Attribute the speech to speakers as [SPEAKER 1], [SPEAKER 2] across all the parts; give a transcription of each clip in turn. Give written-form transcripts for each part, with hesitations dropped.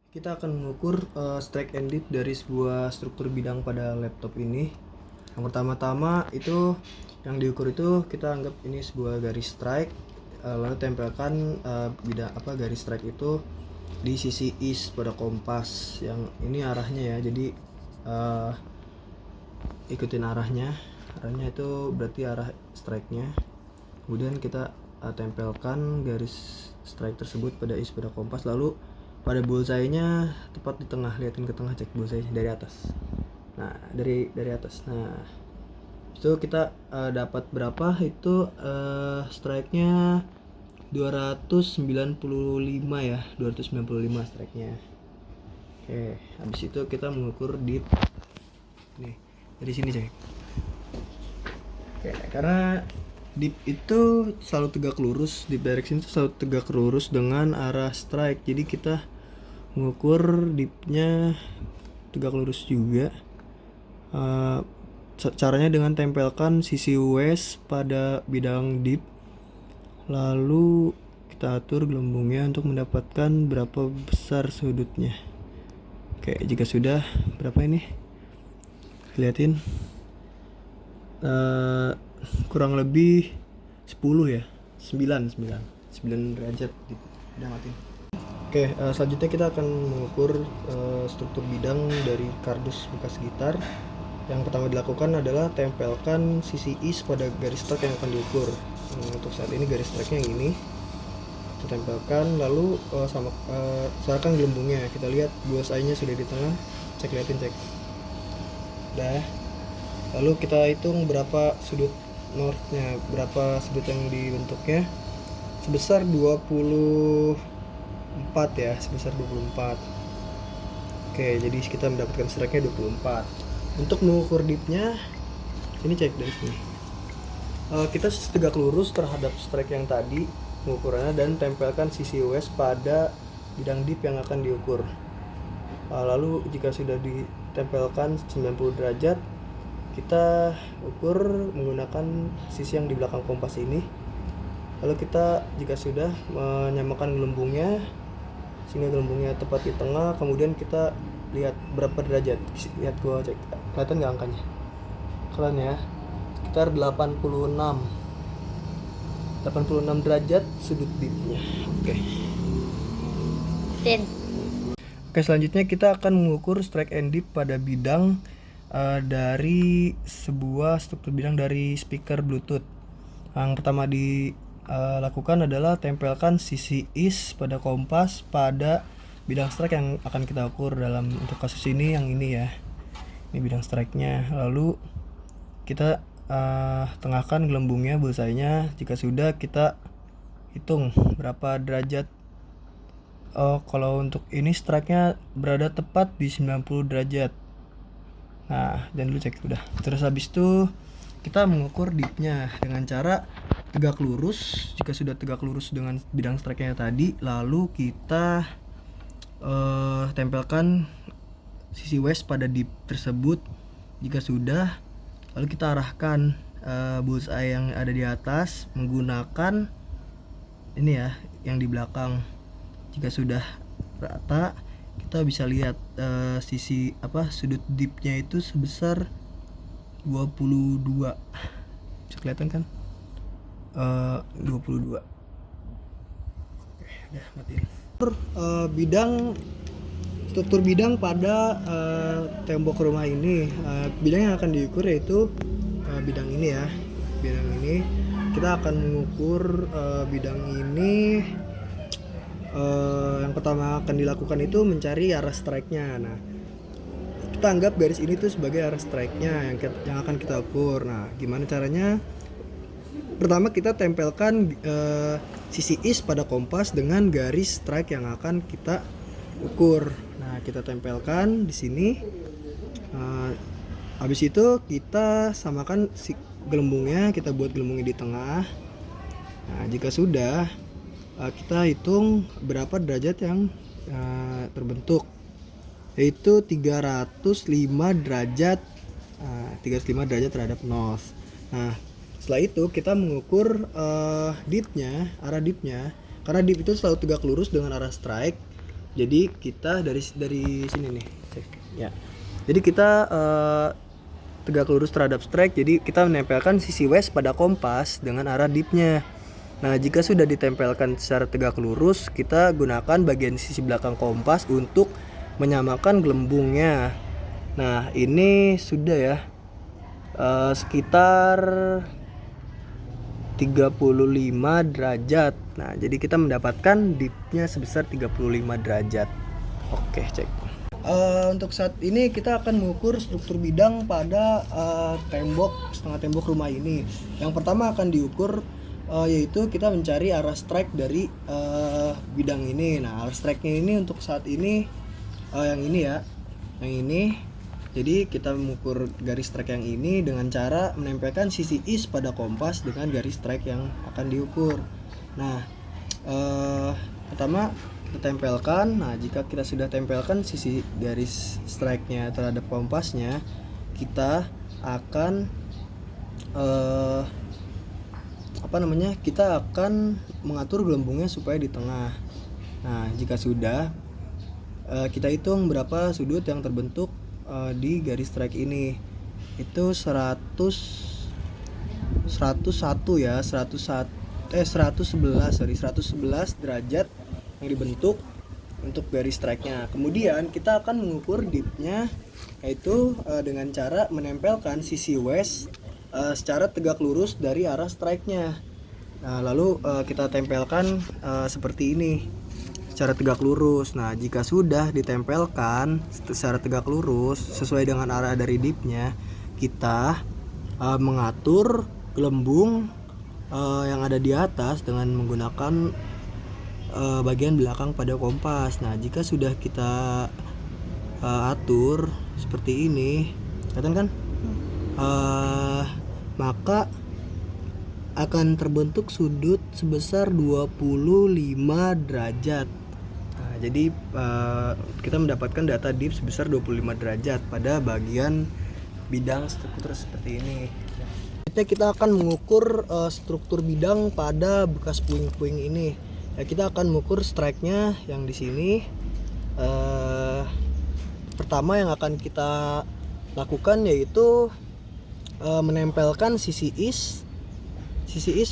[SPEAKER 1] Kita akan mengukur strike and dip dari sebuah struktur bidang pada laptop ini. Yang pertama-tama itu yang diukur itu kita anggap ini sebuah garis strike, lalu tempelkan garis strike itu di sisi is pada kompas. Yang ini arahnya ya, jadi ikutin arahnya itu berarti arah strike-nya. Kemudian kita tempelkan garis strike tersebut pada is pada kompas, lalu pada bullseye-nya tepat di tengah. Liatin ke tengah, cek bullseye dari atas. Nah, dari atas. Nah, itu kita dapat berapa? Itu strike-nya 295 ya, 295 strike-nya. Oke, habis itu kita mengukur dip. Nih, dari sini cek. Oke, karena dip itu selalu tegak lurus, dip direction itu selalu tegak lurus dengan arah strike. Jadi kita mengukur dipnya tegak lurus juga. Caranya dengan tempelkan sisi west pada bidang dip, lalu kita atur gelembungnya untuk mendapatkan berapa besar sudutnya. Oke, jika sudah, berapa ini? Liatin, kurang lebih 10 ya, 9 derajat. Udah matiin. Oke, selanjutnya kita akan mengukur struktur bidang dari kardus bekas gitar. Yang pertama dilakukan adalah tempelkan sisi is pada garis strike yang akan diukur. Untuk saat ini garis strike-nya yang ini kita tempelkan, lalu serahkan gelembungnya. Kita lihat bullseye-nya sudah di tengah. Liatin. Udah. Lalu kita hitung berapa sudut northnya, berapa sudut yang dibentuknya. Sebesar 24 ya, sebesar 24. Oke, jadi kita mendapatkan strike-nya 24. Untuk mengukur dipnya, ini cek dari sini. Kita tegak lurus terhadap strike yang tadi pengukurannya dan tempelkan sisi west pada bidang dip yang akan diukur. Lalu jika sudah ditempelkan 90 derajat, kita ukur menggunakan sisi yang di belakang kompas ini. Lalu kita jika sudah menyamakan gelembungnya sehingga gelembungnya tepat di tengah, kemudian kita lihat berapa derajat. Lihat gua cek, kelihatan nggak angkanya? Kalian ya, sekitar 86 derajat sudut dipnya. Oke, selanjutnya kita akan mengukur strike and dip pada bidang dari sebuah struktur bidang dari speaker Bluetooth. Yang pertama dilakukan adalah tempelkan sisi is pada kompas pada bidang strike yang akan kita ukur. Dalam untuk kasus ini yang ini ya, ini bidang strike-nya. Lalu kita tengahkan gelembungnya, bullseye-nya. Jika sudah, kita hitung berapa derajat. Kalau untuk ini strike-nya berada tepat di 90 derajat. Nah, dan dulu cek udah. Terus habis itu kita mengukur dipnya dengan cara tegak lurus. Jika sudah tegak lurus dengan bidang strike-nya tadi, lalu kita tempelkan sisi west pada dip tersebut. Jika sudah, lalu kita arahkan bullseye yang ada di atas menggunakan ini ya, yang di belakang. Jika sudah rata, kita bisa lihat sudut dipnya itu sebesar 22. Bisa kelihatan kan? 22. Oke, udah matiin. Struktur bidang pada tembok rumah ini, bidang yang akan diukur yaitu bidang ini ya. Bidang ini kita akan mengukur bidang ini. Yang pertama akan dilakukan itu mencari arah strike-nya. Nah, kita anggap garis ini tuh sebagai arah strike-nya yang akan kita ukur. Nah, gimana caranya? Pertama kita tempelkan sisi is pada kompas dengan garis strike yang akan kita ukur. Nah, kita tempelkan di sini. Habis itu kita samakan gelembungnya, kita buat gelembungnya di tengah. Nah, jika sudah, kita hitung berapa derajat yang terbentuk, yaitu 305 derajat. 305 derajat terhadap north. Nah, setelah itu kita mengukur dipnya, arah dipnya. Karena dip itu selalu tegak lurus dengan arah strike, Jadi kita dari sini nih, cek ya. Jadi kita tegak lurus terhadap strike. Jadi kita menempelkan sisi west pada kompas dengan arah dipnya. Nah, jika sudah ditempelkan secara tegak lurus, kita gunakan bagian sisi belakang kompas untuk menyamakan gelembungnya. Nah, ini sudah ya, sekitar 35 derajat. Nah, jadi kita mendapatkan dipnya sebesar 35 derajat. Oke, cek. Untuk saat ini kita akan mengukur struktur bidang pada setengah tembok rumah ini. Yang pertama akan diukur yaitu kita mencari arah strike dari bidang ini. Nah, arah strike-nya ini untuk saat ini yang ini ya, yang ini. Jadi kita mengukur garis strike yang ini dengan cara menempelkan sisi east pada kompas dengan garis strike yang akan diukur. Nah, pertama kita tempelkan. Nah, jika kita sudah tempelkan sisi garis strike-nya terhadap kompasnya, kita akan kita akan mengatur gelembungnya supaya di tengah. Nah, jika sudah, kita hitung berapa sudut yang terbentuk di garis strike ini. Itu 111 derajat yang dibentuk untuk garis strike-nya. Kemudian kita akan mengukur dipnya, yaitu dengan cara menempelkan sisi west secara tegak lurus dari arah strike-nya. Nah, lalu kita tempelkan seperti ini secara tegak lurus. Nah, jika sudah ditempelkan secara tegak lurus sesuai dengan arah dari dipnya, kita mengatur gelembung yang ada di atas dengan menggunakan bagian belakang pada kompas. Nah, jika sudah kita atur seperti ini, kelihatan kan? Maka akan terbentuk sudut sebesar 25 derajat. Nah, jadi kita mendapatkan data dip sebesar 25 derajat pada bagian bidang struktur seperti ini. Kita akan mengukur struktur bidang pada bekas puing-puing ini. Ya, kita akan mengukur strike-nya yang di sini. Pertama yang akan kita lakukan yaitu menempelkan sisi east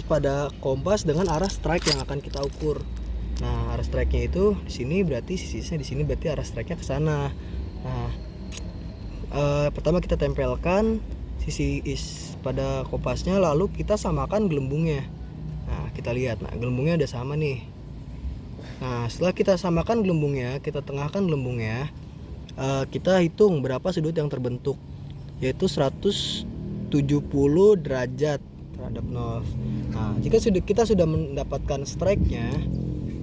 [SPEAKER 1] pada kompas dengan arah strike yang akan kita ukur. Nah, arah strike-nya itu di sini, berarti sisi east-nya di sini, berarti arah strike-nya ke sana. Nah, pertama kita tempelkan sisi east pada kompasnya, lalu kita samakan gelembungnya. Nah, kita lihat, nah gelembungnya udah sama nih. Nah, setelah kita samakan gelembungnya, kita tengahkan gelembungnya, kita hitung berapa sudut yang terbentuk, yaitu 170 derajat terhadap nose. Nah, jika kita sudah mendapatkan strike-nya,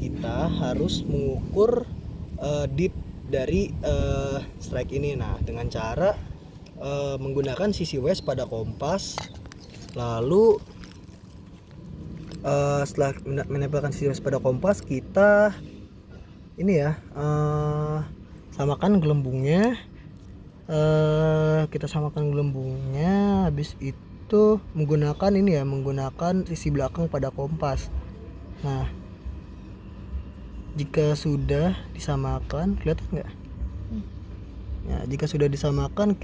[SPEAKER 1] kita harus mengukur dip dari strike ini. Nah, dengan cara menggunakan sisi west pada kompas, lalu setelah menempelkan sisi west pada kompas, kita ini ya, samakan gelembungnya. Kita samakan gelembungnya, habis itu menggunakan ini ya, menggunakan sisi belakang pada kompas. Nah, jika sudah disamakan, kelihatan nggak? Ya, jika sudah disamakan,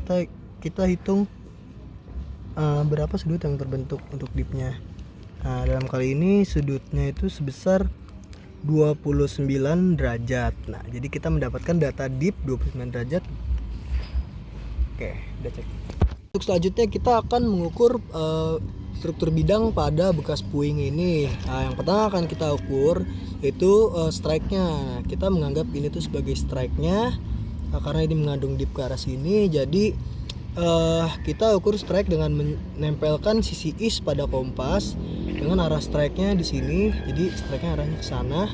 [SPEAKER 1] kita hitung berapa sudut yang terbentuk untuk dipnya. Nah, dalam kali ini sudutnya itu sebesar 29 derajat. Nah, jadi kita mendapatkan data dip 29 derajat. Oke, udah cek. Untuk selanjutnya kita akan mengukur struktur bidang pada bekas puing ini. Nah, yang pertama akan kita ukur yaitu strike-nya. Kita menganggap ini tuh sebagai strike-nya karena ini mengandung dip ke arah sini. Jadi kita ukur strike dengan menempelkan sisi east pada kompas dengan arah strike-nya di sini. Jadi strike-nya arahnya ke sana.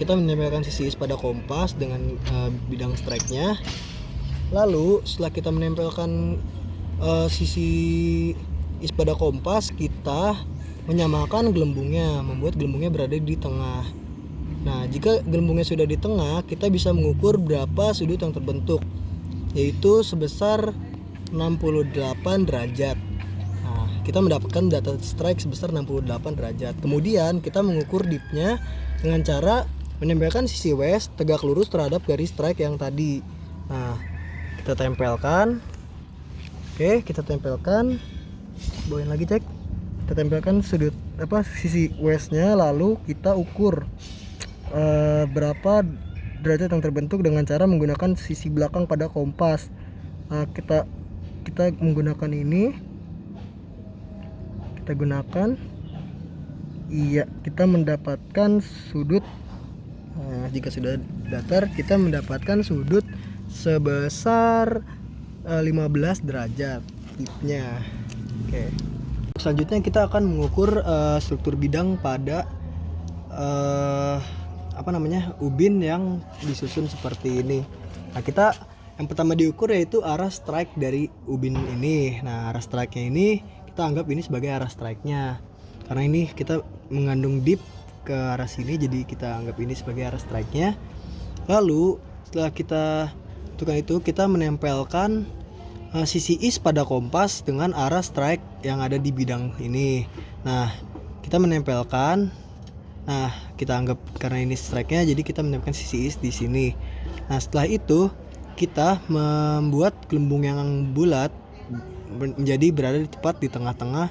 [SPEAKER 1] Kita menempelkan sisi east pada kompas dengan bidang strike-nya. Lalu setelah kita menempelkan sisi east pada kompas, kita menyamakan gelembungnya, membuat gelembungnya berada di tengah. Nah, jika gelembungnya sudah di tengah, kita bisa mengukur berapa sudut yang terbentuk, yaitu sebesar 68 derajat. Nah, kita mendapatkan data strike sebesar 68 derajat. Kemudian kita mengukur dipnya dengan cara menempelkan sisi west tegak lurus terhadap garis strike yang tadi. Nah, kita tempelkan. Oke, kita tempelkan. Bawain lagi, cek. Kita tempelkan sisi westnya, lalu kita ukur berapa derajat yang terbentuk dengan cara menggunakan sisi belakang pada kompas. Nah, kita menggunakan ini. Kita gunakan. Iya, kita mendapatkan sudut. Nah, jika sudah datar, kita mendapatkan sudut sebesar 15 derajat tipnya. Oke. Selanjutnya kita akan mengukur struktur bidang pada ubin yang disusun seperti ini. Nah, kita yang pertama diukur yaitu arah strike dari ubin ini. Nah, arah strike-nya ini kita anggap ini sebagai arah strike-nya. Karena ini kita mengandung dip ke arah sini, jadi kita anggap ini sebagai arah strike-nya. Lalu setelah kita tentukan itu, kita menempelkan sisi is pada kompas dengan arah strike yang ada di bidang ini. Nah, kita menempelkan. Nah, kita anggap karena ini strike-nya, jadi kita menempelkan sisi is di sini. Nah, setelah itu kita membuat gelembung yang bulat menjadi berada tepat di tengah-tengah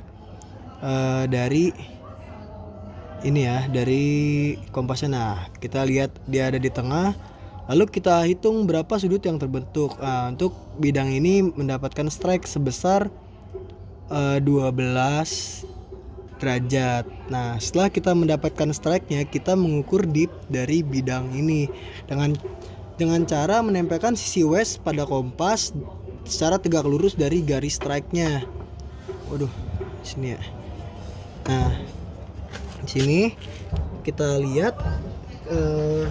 [SPEAKER 1] dari ini ya, dari kompasnya. Nah, kita lihat dia ada di tengah. Lalu kita hitung berapa sudut yang terbentuk. Nah, untuk bidang ini mendapatkan strike sebesar 12 derajat. Nah, setelah kita mendapatkan strike-nya, kita mengukur dip dari bidang ini dengan cara menempelkan sisi west pada kompas secara tegak lurus dari garis strike-nya. Waduh, sini ya. Nah, di sini kita lihat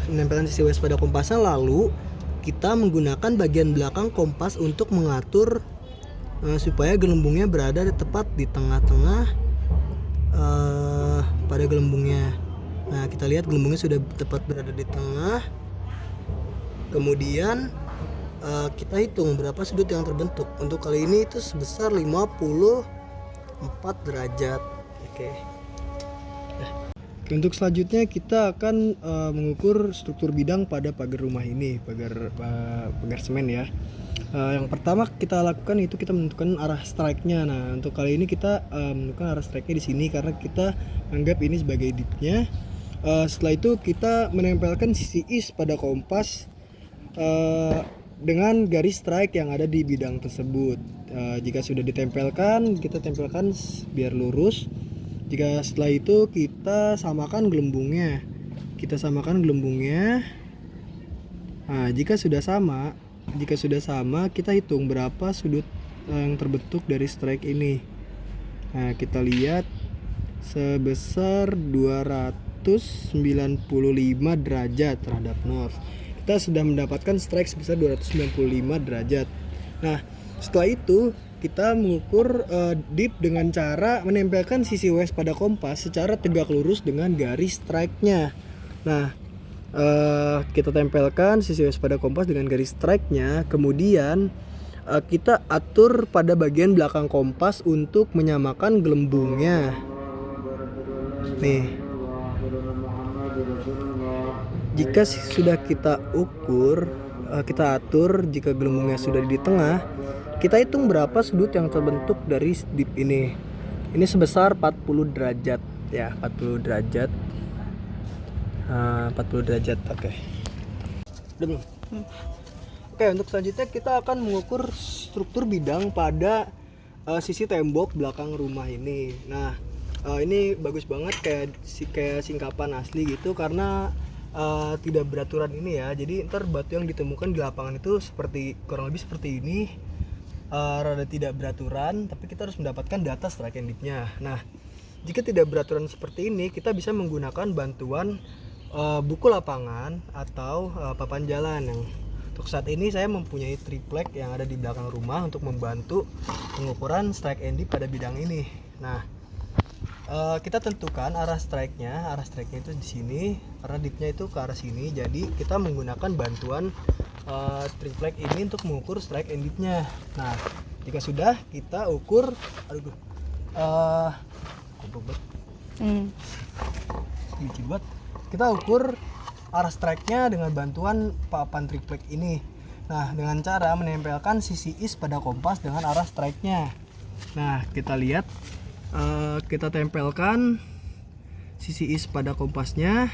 [SPEAKER 1] menempelkan sisi west pada kompasnya, lalu kita menggunakan bagian belakang kompas untuk mengatur supaya gelembungnya berada tepat di tengah-tengah pada gelembungnya. Nah, kita lihat gelembungnya sudah tepat berada di tengah. Kemudian kita hitung berapa sudut yang terbentuk. Untuk kali ini itu sebesar 54 derajat. Oke. Untuk selanjutnya kita akan mengukur struktur bidang pada pagar rumah ini, pagar semen ya. Yang pertama kita lakukan itu kita menentukan arah strike-nya. Nah, untuk kali ini kita menentukan arah strike-nya di sini karena kita anggap ini sebagai dip-nya. Setelah itu kita menempelkan sisi is pada kompas dengan garis strike yang ada di bidang tersebut. Jika sudah ditempelkan, kita tempelkan biar lurus. Jika setelah itu kita samakan gelembungnya. Nah, jika sudah sama, kita hitung berapa sudut yang terbentuk dari strike ini. Nah, kita lihat sebesar 295 derajat terhadap north. Kita sudah mendapatkan strike sebesar 295 derajat. Nah, setelah itu kita mengukur dip dengan cara menempelkan sisi west pada kompas secara tegak lurus dengan garis strike-nya. Nah, kita tempelkan sisi west pada kompas dengan garis strike-nya. Kemudian kita atur pada bagian belakang kompas untuk menyamakan gelembungnya. Nih, jika sudah kita ukur, kita atur jika gelembungnya sudah di tengah, kita hitung berapa sudut yang terbentuk dari dip ini. Ini sebesar 40 derajat ya, 40 derajat. 40 derajat. Oke. Udah belum? Oke, untuk selanjutnya kita akan mengukur struktur bidang pada sisi tembok belakang rumah ini. Nah, ini bagus banget kayak singkapan asli gitu karena tidak beraturan ini ya. Jadi ntar batu yang ditemukan di lapangan itu kurang lebih seperti ini. Rada tidak beraturan, tapi kita harus mendapatkan data strike and dip-nya. Nah, jika tidak beraturan seperti ini, kita bisa menggunakan bantuan buku lapangan atau papan jalan. Yang untuk saat ini saya mempunyai triplek yang ada di belakang rumah untuk membantu pengukuran strike and dip pada bidang ini. Nah, kita tentukan arah strike-nya itu di sini, karena dip-nya itu ke arah sini. Jadi kita menggunakan bantuan triplek ini untuk mengukur strike and dip-nya. Nah, jika sudah kita ukur, kita ukur arah strike-nya dengan bantuan papan triplek ini. Nah, dengan cara menempelkan sisi is pada kompas dengan arah strike-nya. Nah, kita lihat, kita tempelkan sisi is pada kompasnya.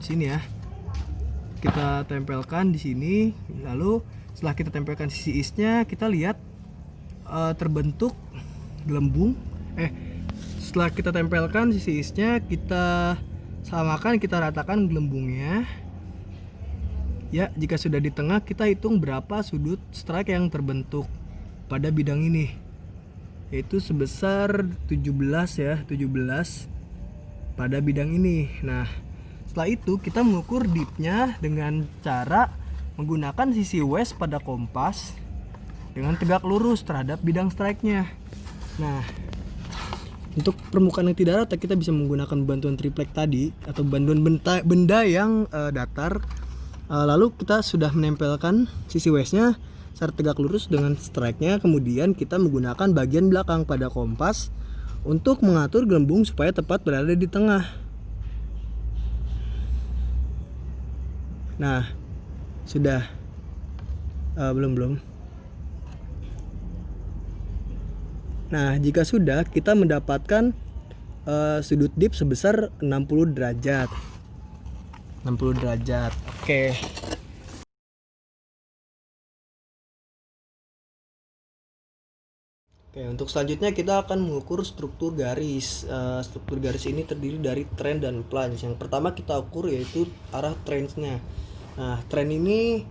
[SPEAKER 1] Sini ya, kita tempelkan di sini. Lalu setelah kita tempelkan sisi isnya, kita lihat terbentuk gelembung. Setelah kita tempelkan sisi isnya, kita samakan, kita ratakan gelembungnya. Ya, jika sudah di tengah, kita hitung berapa sudut strike yang terbentuk pada bidang ini, yaitu sebesar 17 ya, 17 pada bidang ini. Nah, setelah itu kita mengukur dipnya dengan cara menggunakan sisi west pada kompas dengan tegak lurus terhadap bidang strike-nya. Nah, untuk permukaan yang tidak rata, kita bisa menggunakan bantuan triplek tadi atau bantuan benda yang datar. Lalu kita sudah menempelkan sisi westnya secara tegak lurus dengan strike-nya. Kemudian kita menggunakan bagian belakang pada kompas untuk mengatur gelembung supaya tepat berada di tengah. Nah, sudah belum. Nah, jika sudah, kita mendapatkan sudut dip sebesar 60 derajat. 60 derajat. Oke. Oke, untuk selanjutnya kita akan mengukur struktur garis. Struktur garis ini terdiri dari trend dan plunge. Yang pertama kita ukur yaitu arah trendnya. Nah, trend ini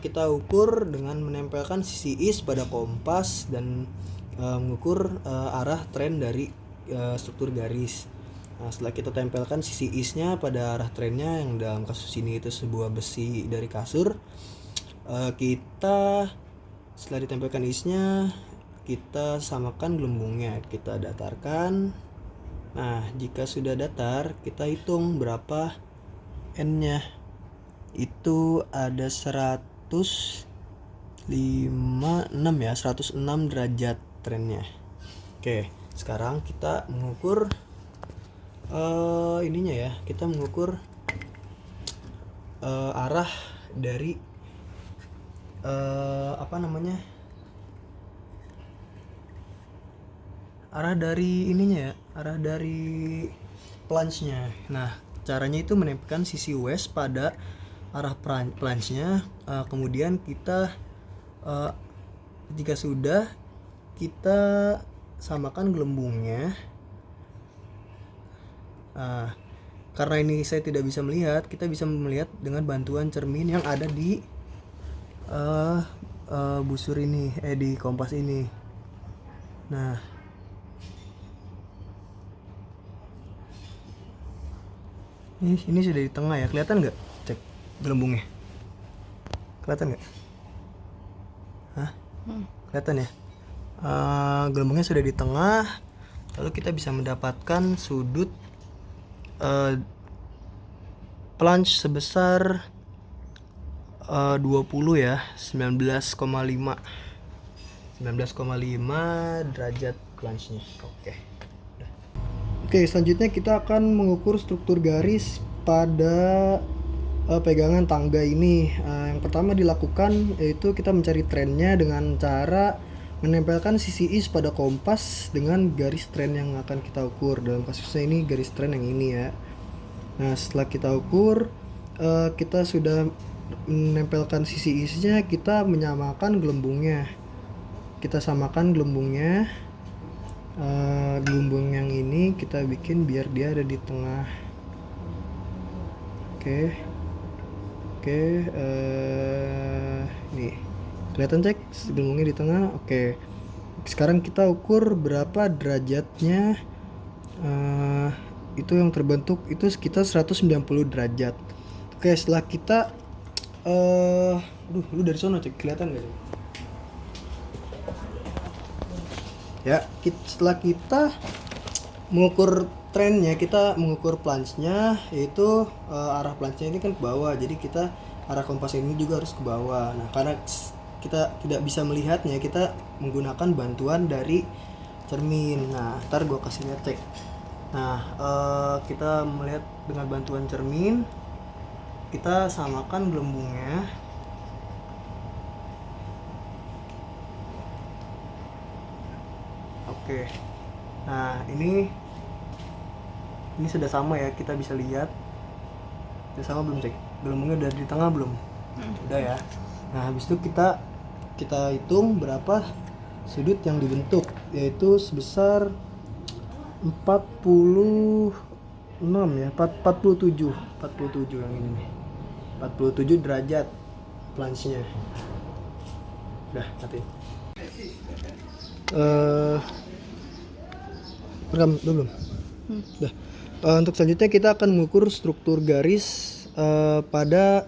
[SPEAKER 1] kita ukur dengan menempelkan sisi is pada kompas dan mengukur arah trend dari struktur garis. Nah, setelah kita tempelkan sisi isnya pada arah trendnya, yang dalam kasus ini itu sebuah besi dari kasur, kita setelah ditempelkan isnya, kita samakan gelembungnya, kita datarkan. Nah, jika sudah datar, kita hitung berapa n-nya. Itu ada 106 ya, 106 derajat trennya. Oke, sekarang kita mengukur ininya ya, kita mengukur arah dari arah dari ininya ya, arah dari plunge-nya. Nah, caranya itu menempelkan sisi west pada arah plunge-nya. Kemudian kita jika sudah, kita samakan gelembungnya. Karena ini saya tidak bisa melihat, kita bisa melihat dengan bantuan cermin yang ada di busur ini, di kompas ini. Nah, ini sudah di tengah ya, kelihatan nggak? Cek gelembungnya, kelihatan nggak? Kelihatan ya? Gelembungnya sudah di tengah. Lalu kita bisa mendapatkan sudut plunge sebesar 20 ya, 19,5 derajat plunge-nya. Oke, selanjutnya kita akan mengukur struktur garis pada pegangan tangga ini. Yang pertama dilakukan yaitu kita mencari trennya dengan cara menempelkan sisi is pada kompas dengan garis tren yang akan kita ukur. Dalam kasusnya ini garis tren yang ini ya. Nah, setelah kita ukur, kita sudah menempelkan sisi isnya, kita menyamakan gelembungnya. Kita samakan gelembungnya. Gelembung yang ini kita bikin biar dia ada di tengah. Oke, nih kelihatan, cek gelembungnya di tengah. Oke, sekarang kita ukur berapa derajatnya. Itu yang terbentuk itu sekitar 190 derajat. Oke, setelah kita lu dari sana cek, kelihatan gak? Ya, setelah kita mengukur trennya, kita mengukur plunge-nya, yaitu arah plunge-nya ini kan ke bawah, jadi kita arah kompas ini juga harus ke bawah. Nah, karena kita tidak bisa melihatnya, kita menggunakan bantuan dari cermin. Nah, ntar gua kasih lihat, cek. Nah, kita melihat dengan bantuan cermin kita samakan gelembungnya. Oke. Nah, ini sudah sama ya, kita bisa lihat. Sudah sama belum, cek? Gelembungnya udah di tengah belum? Udah ya. Nah, habis itu kita hitung berapa sudut yang dibentuk, yaitu sebesar 46 ya, 47 yang ini nih. 47 derajat planchnya. Udah, mati. Rekam belum? Udah. Untuk selanjutnya kita akan mengukur struktur garis pada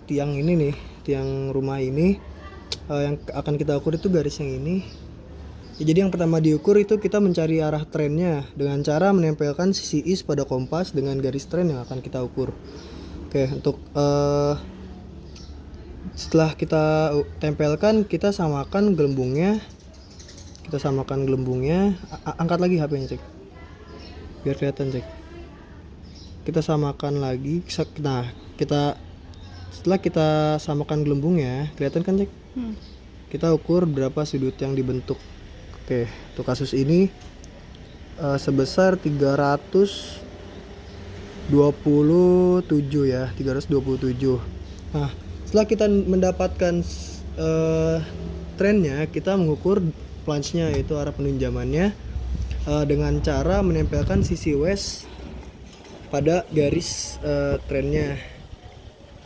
[SPEAKER 1] tiang ini nih, tiang rumah ini. Yang akan kita ukur itu garis yang ini. Ya, jadi yang pertama diukur itu kita mencari arah trennya dengan cara menempelkan sisi is pada kompas dengan garis tren yang akan kita ukur. Oke, untuk setelah kita tempelkan, kita samakan gelembungnya. Angkat lagi HP-nya, cek, biar kelihatan, cek. Kita samakan lagi. Nah, setelah kita samakan gelembungnya, kelihatan kan, cek? Kita ukur berapa sudut yang dibentuk. Oke, untuk kasus ini sebesar 327 ya, 327. Nah, setelah kita mendapatkan trennya, kita mengukur planchnya, yaitu arah penunjamannya, dengan cara menempelkan sisi west pada garis trennya.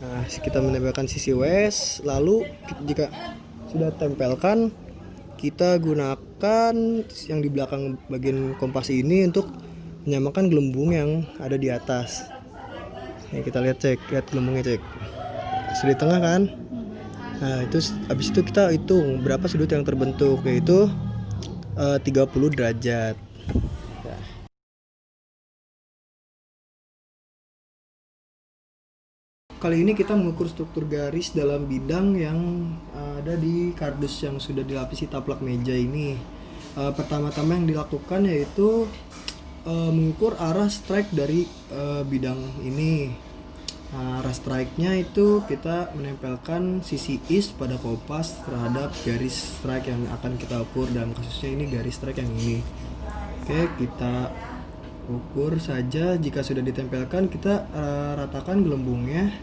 [SPEAKER 1] Nah, kita menempelkan sisi west, lalu jika sudah tempelkan, kita gunakan yang di belakang bagian kompas ini untuk menyamakan gelembung yang ada di atas. Nih, kita lihat gelembungnya, cek. Sudah di tengah kan? Nah, itu habis itu kita hitung berapa sudut yang terbentuk, yaitu 30 derajat. Kali ini kita mengukur struktur garis dalam bidang yang ada di kardus yang sudah dilapisi taplak meja ini. Pertama-tama yang dilakukan yaitu mengukur arah strike dari bidang ini. Nah, arah strike-nya itu kita menempelkan sisi is pada kompas terhadap garis strike yang akan kita ukur. Dalam kasusnya ini garis strike yang ini. Oke, kita ukur saja. Jika sudah ditempelkan, kita ratakan gelembungnya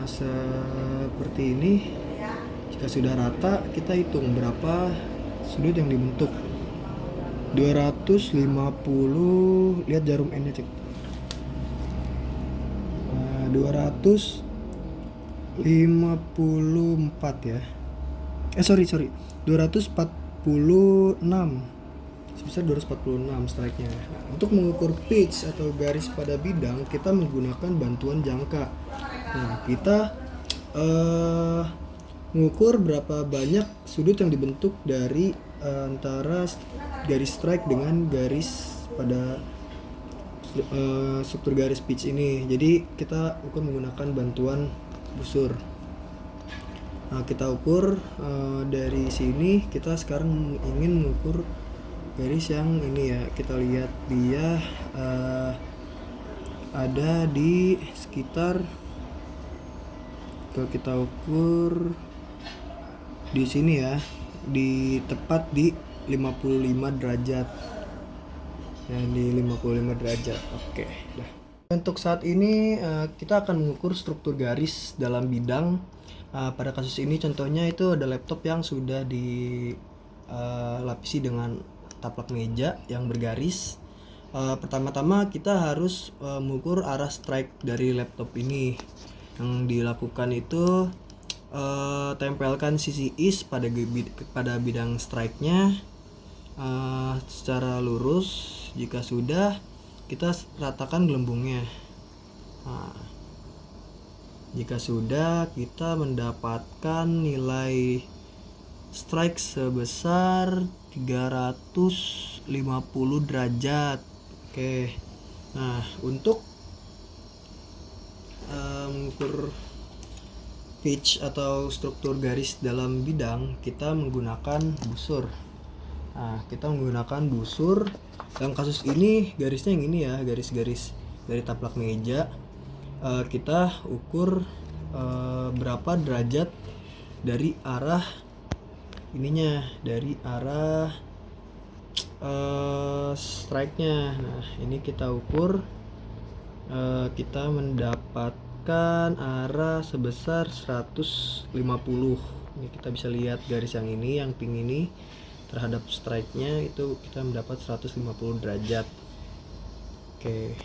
[SPEAKER 1] seperti ini. Jika sudah rata, kita hitung berapa sudut yang dibentuk. 250, lihat jarum N-nya, cek. 254 ya. 246. Sebesar 246 strike-nya. Untuk mengukur pitch atau garis pada bidang, kita menggunakan bantuan jangka. Nah, kita mengukur berapa banyak sudut yang dibentuk dari antara garis strike dengan garis pada struktur garis pitch ini. Jadi kita ukur menggunakan bantuan busur. Nah, kita ukur dari sini. Kita sekarang ingin mengukur garis yang ini ya. Kita lihat dia ada di sekitar, kalau kita ukur di sini ya, tepat di 55 derajat ya, di 55 derajat. Oke, dah. Untuk saat ini kita akan mengukur struktur garis dalam bidang. Pada kasus ini contohnya itu ada laptop yang sudah dilapisi dengan taplak meja yang bergaris. Pertama-tama kita harus mengukur arah strike dari laptop ini. Yang dilakukan itu tempelkan sisi is pada bidang strike-nya secara lurus. Jika sudah, kita ratakan gelembungnya. Nah, jika sudah, kita mendapatkan nilai strike sebesar 350 derajat. Oke. Nah, untuk mengukur pitch atau struktur garis dalam bidang, kita menggunakan busur. Nah, kita menggunakan busur. Dalam kasus ini garisnya yang ini ya, garis-garis dari taplak meja. Kita ukur berapa derajat dari arah ininya, dari arah strike-nya. Nah, ini kita ukur, kita mendapatkan arah sebesar 150. Ini kita bisa lihat garis yang ini, yang pink ini terhadap strike-nya itu kita mendapat 150 derajat. Oke.